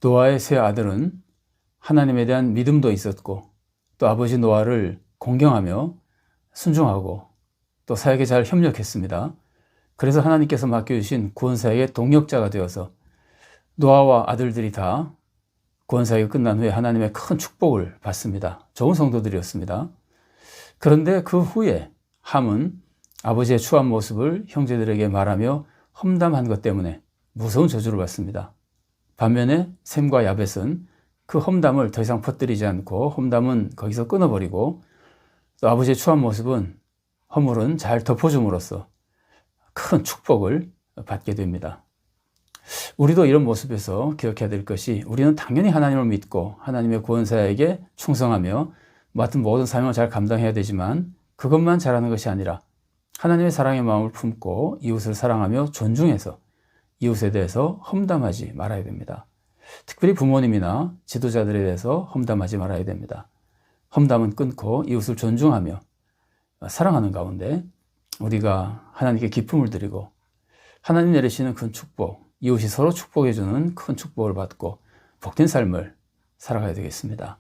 노아의 세 아들은 하나님에 대한 믿음도 있었고 또 아버지 노아를 공경하며 순종하고 또 사역에 잘 협력했습니다. 그래서 하나님께서 맡겨주신 구원사역의 동력자가 되어서 노아와 아들들이 다 구원사역이 끝난 후에 하나님의 큰 축복을 받습니다. 좋은 성도들이었습니다. 그런데 그 후에 함은 아버지의 추한 모습을 형제들에게 말하며 험담한 것 때문에 무서운 저주를 받습니다. 반면에 셈과 야벳은 그 험담을 더 이상 퍼뜨리지 않고 험담은 거기서 끊어버리고 또 아버지의 추한 모습은 허물은 잘 덮어줌으로써 큰 축복을 받게 됩니다. 우리도 이런 모습에서 기억해야 될 것이 우리는 당연히 하나님을 믿고 하나님의 구원사에게 충성하며 맡은 모든 사명을 잘 감당해야 되지만 그것만 잘하는 것이 아니라 하나님의 사랑의 마음을 품고 이웃을 사랑하며 존중해서 이웃에 대해서 험담하지 말아야 됩니다. 특별히 부모님이나 지도자들에 대해서 험담하지 말아야 됩니다. 험담은 끊고 이웃을 존중하며 사랑하는 가운데 우리가 하나님께 기쁨을 드리고 하나님 내리시는 큰 축복, 이웃이 서로 축복해주는 큰 축복을 받고 복된 삶을 살아가야 되겠습니다.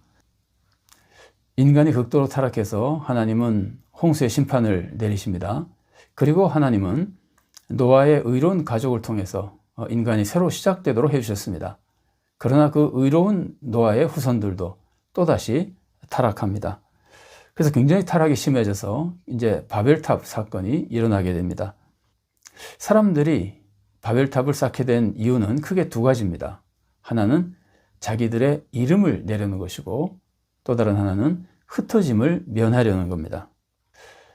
인간이 극도로 타락해서 하나님은 홍수의 심판을 내리십니다. 그리고 하나님은 노아의 의로운 가족을 통해서 인간이 새로 시작되도록 해주셨습니다. 그러나 그 의로운 노아의 후손들도 또다시 타락합니다. 그래서 굉장히 타락이 심해져서 이제 바벨탑 사건이 일어나게 됩니다. 사람들이 바벨탑을 쌓게 된 이유는 크게 두 가지입니다. 하나는 자기들의 이름을 내려는 것이고 또 다른 하나는 흩어짐을 면하려는 겁니다.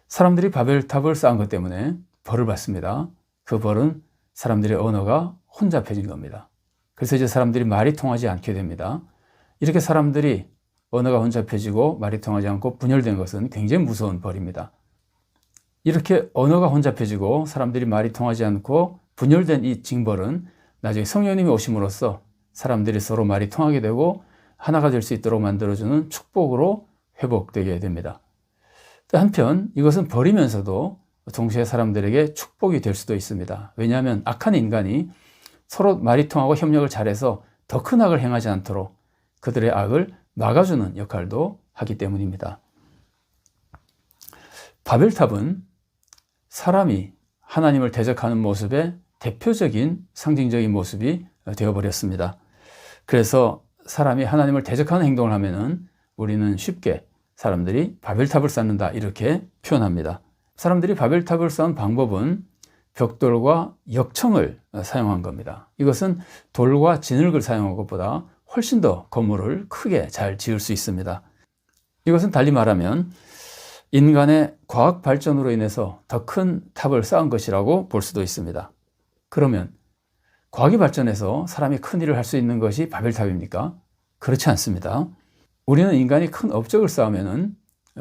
사람들이 바벨탑을 쌓은 것 때문에 벌을 받습니다. 그 벌은 사람들의 언어가 혼잡해진 겁니다. 그래서 이제 사람들이 말이 통하지 않게 됩니다. 이렇게 사람들이 언어가 혼잡해지고 말이 통하지 않고 분열된 것은 굉장히 무서운 벌입니다. 이렇게 언어가 혼잡해지고 사람들이 말이 통하지 않고 분열된 이 징벌은 나중에 성령님이 오심으로써 사람들이 서로 말이 통하게 되고 하나가 될 수 있도록 만들어주는 축복으로 회복되게 됩니다. 한편 이것은 벌이면서도 동시에 사람들에게 축복이 될 수도 있습니다. 왜냐하면 악한 인간이 서로 말이 통하고 협력을 잘해서 더 큰 악을 행하지 않도록 그들의 악을 막아주는 역할도 하기 때문입니다. 바벨탑은 사람이 하나님을 대적하는 모습의 대표적인 상징적인 모습이 되어버렸습니다. 그래서 사람이 하나님을 대적하는 행동을 하면은 우리는 쉽게 사람들이 바벨탑을 쌓는다 이렇게 표현합니다. 사람들이 바벨탑을 쌓은 방법은 벽돌과 역청을 사용한 겁니다. 이것은 돌과 진흙을 사용한 것보다 훨씬 더 건물을 크게 잘 지을 수 있습니다. 이것은 달리 말하면 인간의 과학 발전으로 인해서 더 큰 탑을 쌓은 것이라고 볼 수도 있습니다. 그러면 과학이 발전해서 사람이 큰 일을 할 수 있는 것이 바벨탑입니까? 그렇지 않습니다. 우리는 인간이 큰 업적을 쌓으면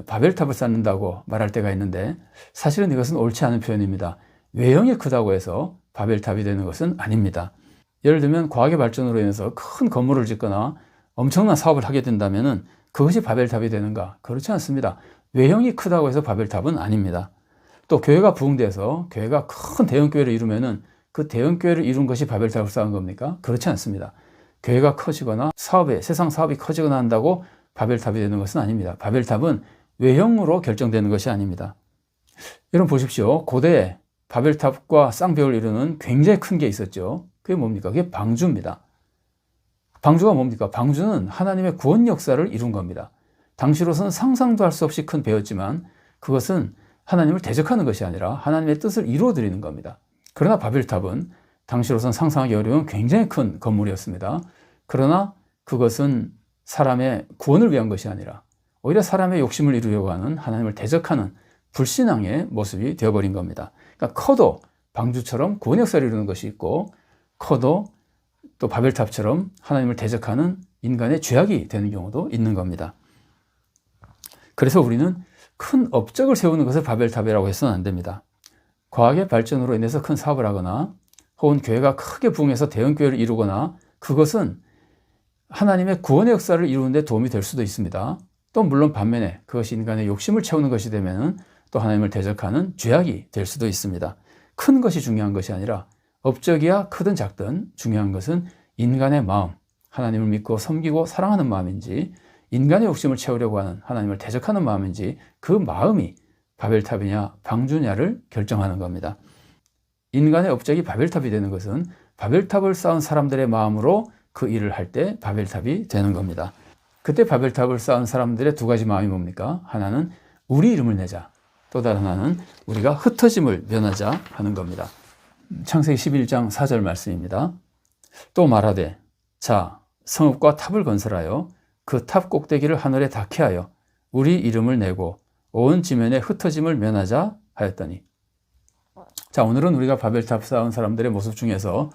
바벨탑을 쌓는다고 말할 때가 있는데 사실은 이것은 옳지 않은 표현입니다. 외형이 크다고 해서 바벨탑이 되는 것은 아닙니다. 예를 들면 과학의 발전으로 인해서 큰 건물을 짓거나 엄청난 사업을 하게 된다면 그것이 바벨탑이 되는가? 그렇지 않습니다. 외형이 크다고 해서 바벨탑은 아닙니다. 또 교회가 부흥돼서 교회가 큰 대형교회를 이루면 그 대형교회를 이룬 것이 바벨탑을 쌓은 겁니까? 그렇지 않습니다. 교회가 커지거나 세상 사업이 커지거나 한다고 바벨탑이 되는 것은 아닙니다. 바벨탑은 외형으로 결정되는 것이 아닙니다. 여러분 보십시오. 고대에 바벨탑과 쌍벽을 이루는 굉장히 큰 게 있었죠. 그게 뭡니까? 그게 방주입니다. 방주가 뭡니까? 방주는 하나님의 구원 역사를 이룬 겁니다. 당시로서는 상상도 할 수 없이 큰 배였지만 그것은 하나님을 대적하는 것이 아니라 하나님의 뜻을 이루어드리는 겁니다. 그러나 바벨탑은 당시로서는 상상하기 어려운 굉장히 큰 건물이었습니다. 그러나 그것은 사람의 구원을 위한 것이 아니라 오히려 사람의 욕심을 이루려고 하는 하나님을 대적하는 불신앙의 모습이 되어버린 겁니다. 그러니까 커도 방주처럼 구원 역사를 이루는 것이 있고 커도 또 바벨탑처럼 하나님을 대적하는 인간의 죄악이 되는 경우도 있는 겁니다. 그래서 우리는 큰 업적을 세우는 것을 바벨탑이라고 해서는 안 됩니다. 과학의 발전으로 인해서 큰 사업을 하거나 혹은 교회가 크게 부흥해서 대형교회를 이루거나 그것은 하나님의 구원의 역사를 이루는 데 도움이 될 수도 있습니다. 또 물론 반면에 그것이 인간의 욕심을 채우는 것이 되면 또 하나님을 대적하는 죄악이 될 수도 있습니다. 큰 것이 중요한 것이 아니라 업적이야 크든 작든 중요한 것은 인간의 마음, 하나님을 믿고 섬기고 사랑하는 마음인지, 인간의 욕심을 채우려고 하는 하나님을 대적하는 마음인지, 그 마음이 바벨탑이냐 방주냐를 결정하는 겁니다. 인간의 업적이 바벨탑이 되는 것은 바벨탑을 쌓은 사람들의 마음으로 그 일을 할 때 바벨탑이 되는 겁니다. 그때 바벨탑을 쌓은 사람들의 두 가지 마음이 뭡니까? 하나는 우리 이름을 내자, 또 다른 하나는 우리가 흩어짐을 면하자 하는 겁니다. 창세기 11장 4절 말씀입니다. 또 말하되 자 성읍과 탑을 건설하여 그 탑 꼭대기를 하늘에 닿게 하여 우리 이름을 내고 온 지면에 흩어짐을 면하자 하였더니. 자, 오늘은 우리가 바벨탑 쌓은 사람들의 모습 중에서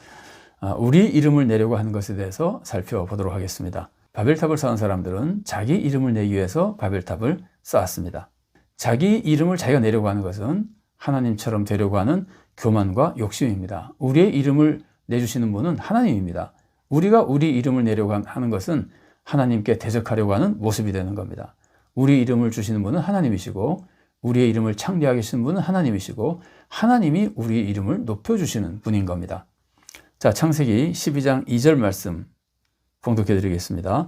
우리 이름을 내려고 하는 것에 대해서 살펴보도록 하겠습니다. 바벨탑을 쌓은 사람들은 자기 이름을 내기 위해서 바벨탑을 쌓았습니다. 자기 이름을 자기가 내려고 하는 것은 하나님처럼 되려고 하는 교만과 욕심입니다. 우리의 이름을 내주시는 분은 하나님입니다. 우리가 우리 이름을 내려고 하는 것은 하나님께 대적하려고 하는 모습이 되는 겁니다. 우리 이름을 주시는 분은 하나님이시고, 우리의 이름을 창대하게 하시는 분은 하나님이시고, 하나님이 우리 이름을 높여주시는 분인 겁니다. 자, 창세기 12장 2절 말씀 봉독해 드리겠습니다.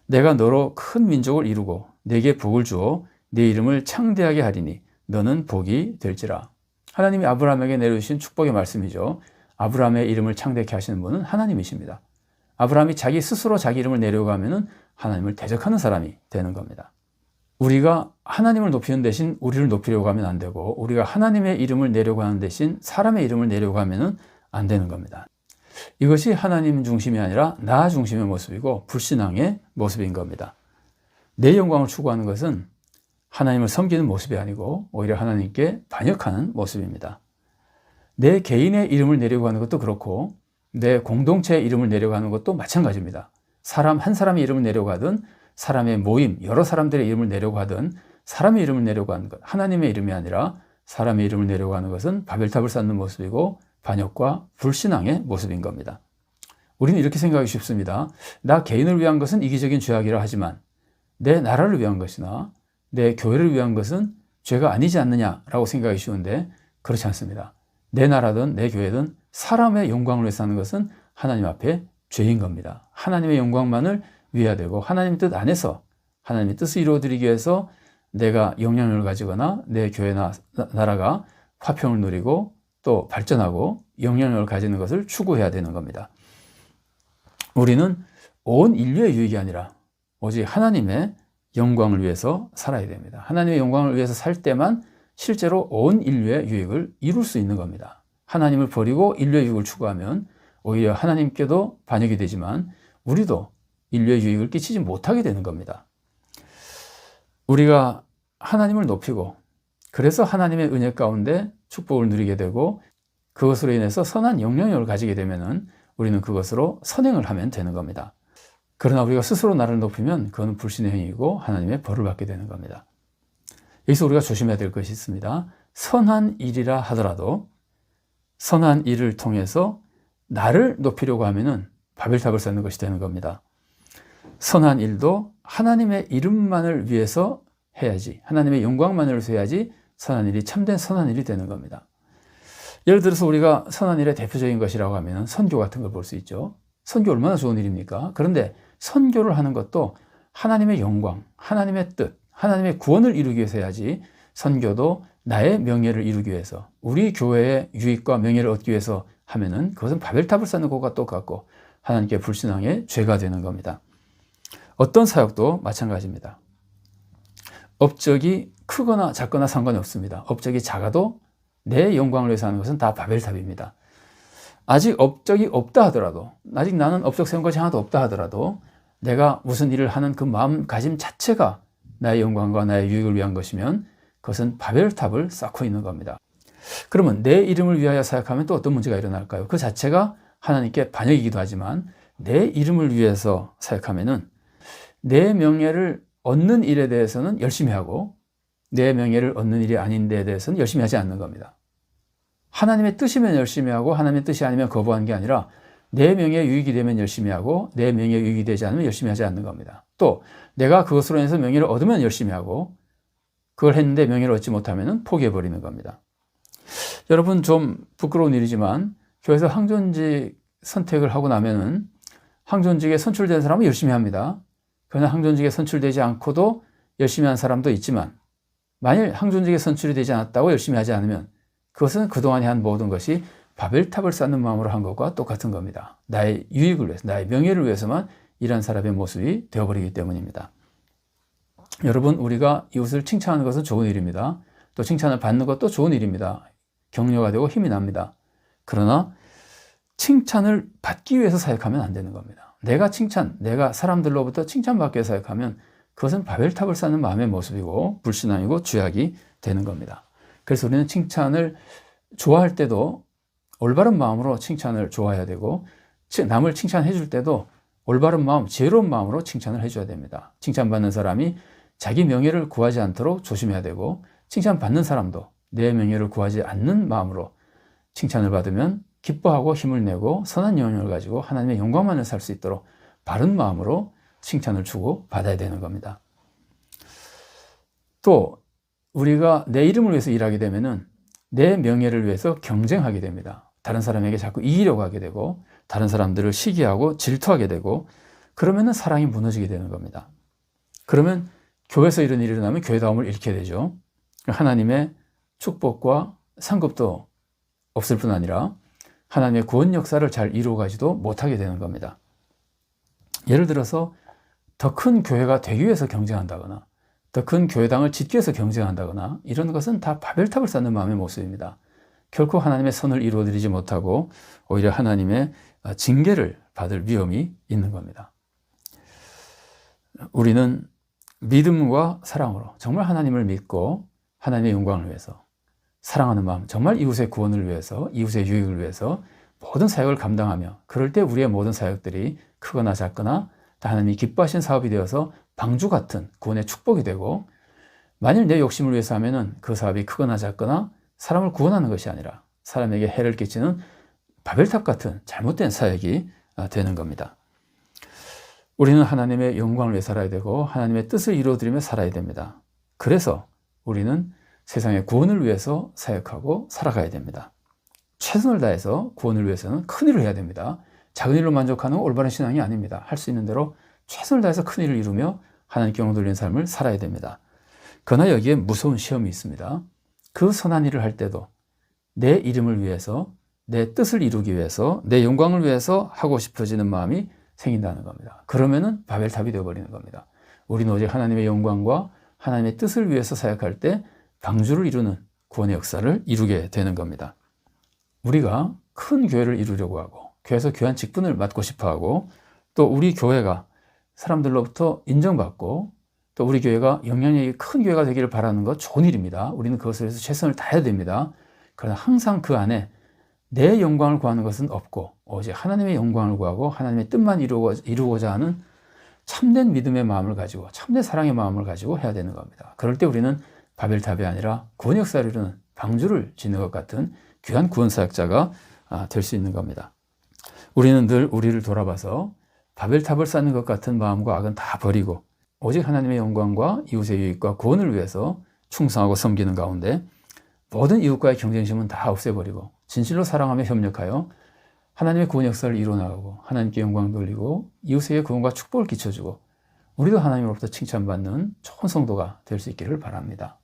내가 너로 큰 민족을 이루고 내게 복을 주어 네 이름을 창대하게 하리니 너는 복이 될지라. 하나님이 아브라함에게 내려주신 축복의 말씀이죠. 아브라함의 이름을 창대케 하시는 분은 하나님이십니다. 아브라함이 자기 스스로 자기 이름을 내려고 하면은 하나님을 대적하는 사람이 되는 겁니다. 우리가 하나님을 높이는 대신 우리를 높이려고 하면 안 되고, 우리가 하나님의 이름을 내려고 하는 대신 사람의 이름을 내려고 하면은 안 되는 겁니다. 이것이 하나님 중심이 아니라 나 중심의 모습이고 불신앙의 모습인 겁니다. 내 영광을 추구하는 것은 하나님을 섬기는 모습이 아니고 오히려 하나님께 반역하는 모습입니다. 내 개인의 이름을 내려고 하는 것도 그렇고 내 공동체의 이름을 내려고 하는 것도 마찬가지입니다. 사람 한 사람의 이름을 내려고 하든 사람의 모임, 여러 사람들의 이름을 내려고 하든 사람의 이름을 내려고 하는 것, 하나님의 이름이 아니라 사람의 이름을 내려고 하는 것은 바벨탑을 쌓는 모습이고 반역과 불신앙의 모습인 겁니다. 우리는 이렇게 생각하기 쉽습니다. 나 개인을 위한 것은 이기적인 죄악이라 하지만 내 나라를 위한 것이나 내 교회를 위한 것은 죄가 아니지 않느냐라고 생각하기 쉬운데 그렇지 않습니다. 내 나라든 내 교회든 사람의 영광을 위해서 하는 것은 하나님 앞에 죄인 겁니다. 하나님의 영광만을 위해야 되고 하나님 뜻 안에서 하나님의 뜻을 이루어드리기 위해서 내가 영향력을 가지거나 내 교회나 나라가 화평을 누리고 또 발전하고 영향력을 가지는 것을 추구해야 되는 겁니다. 우리는 온 인류의 유익이 아니라 오직 하나님의 영광을 위해서 살아야 됩니다. 하나님의 영광을 위해서 살 때만 실제로 온 인류의 유익을 이룰 수 있는 겁니다. 하나님을 버리고 인류의 유익을 추구하면 오히려 하나님께도 반역이 되지만 우리도 인류의 유익을 끼치지 못하게 되는 겁니다. 우리가 하나님을 높이고 그래서 하나님의 은혜 가운데 축복을 누리게 되고 그것으로 인해서 선한 영향력을 가지게 되면은 우리는 그것으로 선행을 하면 되는 겁니다. 그러나 우리가 스스로 나를 높이면 그건 불신의 행위이고 하나님의 벌을 받게 되는 겁니다. 여기서 우리가 조심해야 될 것이 있습니다. 선한 일이라 하더라도 선한 일을 통해서 나를 높이려고 하면은 바벨탑을 쌓는 것이 되는 겁니다. 선한 일도 하나님의 이름만을 위해서 해야지, 하나님의 영광만을 위해서 해야지 선한 일이 참된 선한 일이 되는 겁니다. 예를 들어서 우리가 선한 일의 대표적인 것이라고 하면 선교 같은 걸 볼 수 있죠. 선교 얼마나 좋은 일입니까? 그런데 선교를 하는 것도 하나님의 영광, 하나님의 뜻, 하나님의 구원을 이루기 위해서 해야지 선교도 나의 명예를 이루기 위해서 우리 교회의 유익과 명예를 얻기 위해서 하면은 그것은 바벨탑을 쌓는 것과 똑같고 하나님께 불신앙의 죄가 되는 겁니다. 어떤 사역도 마찬가지입니다. 업적이 크거나 작거나 상관이 없습니다. 업적이 작아도 내 영광을 위해서 하는 것은 다 바벨탑입니다. 아직 업적이 없다 하더라도, 아직 나는 업적 세운 것이 하나도 없다 하더라도 내가 무슨 일을 하는 그 마음가짐 자체가 나의 영광과 나의 유익을 위한 것이면 그것은 바벨탑을 쌓고 있는 겁니다. 그러면 내 이름을 위하여 사역하면 또 어떤 문제가 일어날까요? 그 자체가 하나님께 반역이기도 하지만 내 이름을 위해서 사역하면은 내 명예를 얻는 일에 대해서는 열심히 하고 내 명예를 얻는 일이 아닌 데에 대해서는 열심히 하지 않는 겁니다. 하나님의 뜻이면 열심히 하고 하나님의 뜻이 아니면 거부하는 게 아니라 내 명예에 유익이 되면 열심히 하고 내 명예에 유익이 되지 않으면 열심히 하지 않는 겁니다. 또 내가 그것으로 인해서 명예를 얻으면 열심히 하고 그걸 했는데 명예를 얻지 못하면 포기해버리는 겁니다. 여러분 좀 부끄러운 일이지만 교회에서 항존직 선택을 하고 나면은 항존직에 선출된 사람은 열심히 합니다. 그러나 항존직에 선출되지 않고도 열심히 한 사람도 있지만 만일 항존직에 선출이 되지 않았다고 열심히 하지 않으면 그것은 그동안에 한 모든 것이 바벨탑을 쌓는 마음으로 한 것과 똑같은 겁니다. 나의 유익을 위해서, 나의 명예를 위해서만 일한 사람의 모습이 되어버리기 때문입니다. 여러분, 우리가 이웃을 칭찬하는 것은 좋은 일입니다. 또 칭찬을 받는 것도 좋은 일입니다. 격려가 되고 힘이 납니다. 그러나 칭찬을 받기 위해서 사역하면 안 되는 겁니다. 내가 사람들로부터 칭찬받기 위해서 사역하면 그것은 바벨탑을 쌓는 마음의 모습이고 불신앙이고 죄악이 되는 겁니다. 그래서 우리는 칭찬을 좋아할 때도 올바른 마음으로 칭찬을 좋아해야 되고 남을 칭찬해 줄 때도 올바른 마음, 지혜로운 마음으로 칭찬을 해줘야 됩니다. 칭찬받는 사람이 자기 명예를 구하지 않도록 조심해야 되고 칭찬받는 사람도 내 명예를 구하지 않는 마음으로 칭찬을 받으면 기뻐하고 힘을 내고 선한 영향을 가지고 하나님의 영광만을 살 수 있도록 바른 마음으로 칭찬을 주고 받아야 되는 겁니다. 또 우리가 내 이름을 위해서 일하게 되면은 내 명예를 위해서 경쟁하게 됩니다. 다른 사람에게 자꾸 이기려고 하게 되고 다른 사람들을 시기하고 질투하게 되고 그러면은 사랑이 무너지게 되는 겁니다. 그러면 교회에서 이런 일이 일어나면 교회다움을 잃게 되죠. 하나님의 축복과 상급도 없을 뿐 아니라 하나님의 구원 역사를 잘 이루어가지도 못하게 되는 겁니다. 예를 들어서 더 큰 교회가 되기 위해서 경쟁한다거나 더 큰 교회당을 짓기 위해서 경쟁한다거나 이런 것은 다 바벨탑을 쌓는 마음의 모습입니다. 결코 하나님의 선을 이루어드리지 못하고 오히려 하나님의 징계를 받을 위험이 있는 겁니다. 우리는 믿음과 사랑으로 정말 하나님을 믿고 하나님의 영광을 위해서 사랑하는 마음, 정말 이웃의 구원을 위해서, 이웃의 유익을 위해서 모든 사역을 감당하며 그럴 때 우리의 모든 사역들이 크거나 작거나 다 하나님이 기뻐하신 사업이 되어서 방주 같은 구원의 축복이 되고 만일 내 욕심을 위해서 하면은 그 사업이 크거나 작거나 사람을 구원하는 것이 아니라 사람에게 해를 끼치는 바벨탑 같은 잘못된 사역이 되는 겁니다. 우리는 하나님의 영광을 위해 살아야 되고 하나님의 뜻을 이루어드리며 살아야 됩니다. 그래서 우리는 세상의 구원을 위해서 사역하고 살아가야 됩니다. 최선을 다해서 구원을 위해서는 큰 일을 해야 됩니다. 작은 일로 만족하는 건 올바른 신앙이 아닙니다. 할 수 있는 대로 최선을 다해서 큰 일을 이루며 하나님께 영광 돌리는 삶을 살아야 됩니다. 그러나 여기에 무서운 시험이 있습니다. 그 선한 일을 할 때도 내 이름을 위해서, 내 뜻을 이루기 위해서, 내 영광을 위해서 하고 싶어지는 마음이 생긴다는 겁니다. 그러면은 바벨탑이 되어버리는 겁니다. 우리는 오직 하나님의 영광과 하나님의 뜻을 위해서 사역할 때 방주를 이루는 구원의 역사를 이루게 되는 겁니다. 우리가 큰 교회를 이루려고 하고 교회에서 귀한 직분을 맡고 싶어하고 또 우리 교회가 사람들로부터 인정받고 또 우리 교회가 영향력이 큰 교회가 되기를 바라는 것 좋은 일입니다. 우리는 그것을 위해서 최선을 다해야 됩니다. 그러나 항상 그 안에 내 영광을 구하는 것은 없고 오직 하나님의 영광을 구하고 하나님의 뜻만 이루고자 하는 참된 믿음의 마음을 가지고 참된 사랑의 마음을 가지고 해야 되는 겁니다. 그럴 때 우리는 바벨탑이 아니라 구원 역사를 이루는 방주를 짓는 것 같은 귀한 구원 사역자가 될 수 있는 겁니다. 우리는 늘 우리를 돌아봐서 바벨탑을 쌓는 것 같은 마음과 악은 다 버리고 오직 하나님의 영광과 이웃의 유익과 구원을 위해서 충성하고 섬기는 가운데 모든 이웃과의 경쟁심은 다 없애버리고 진실로 사랑하며 협력하여 하나님의 구원 역사를 이루어나가고 하나님께 영광 돌리고 이웃에게 구원과 축복을 끼쳐주고 우리도 하나님으로부터 칭찬받는 좋은 성도가 될 수 있기를 바랍니다.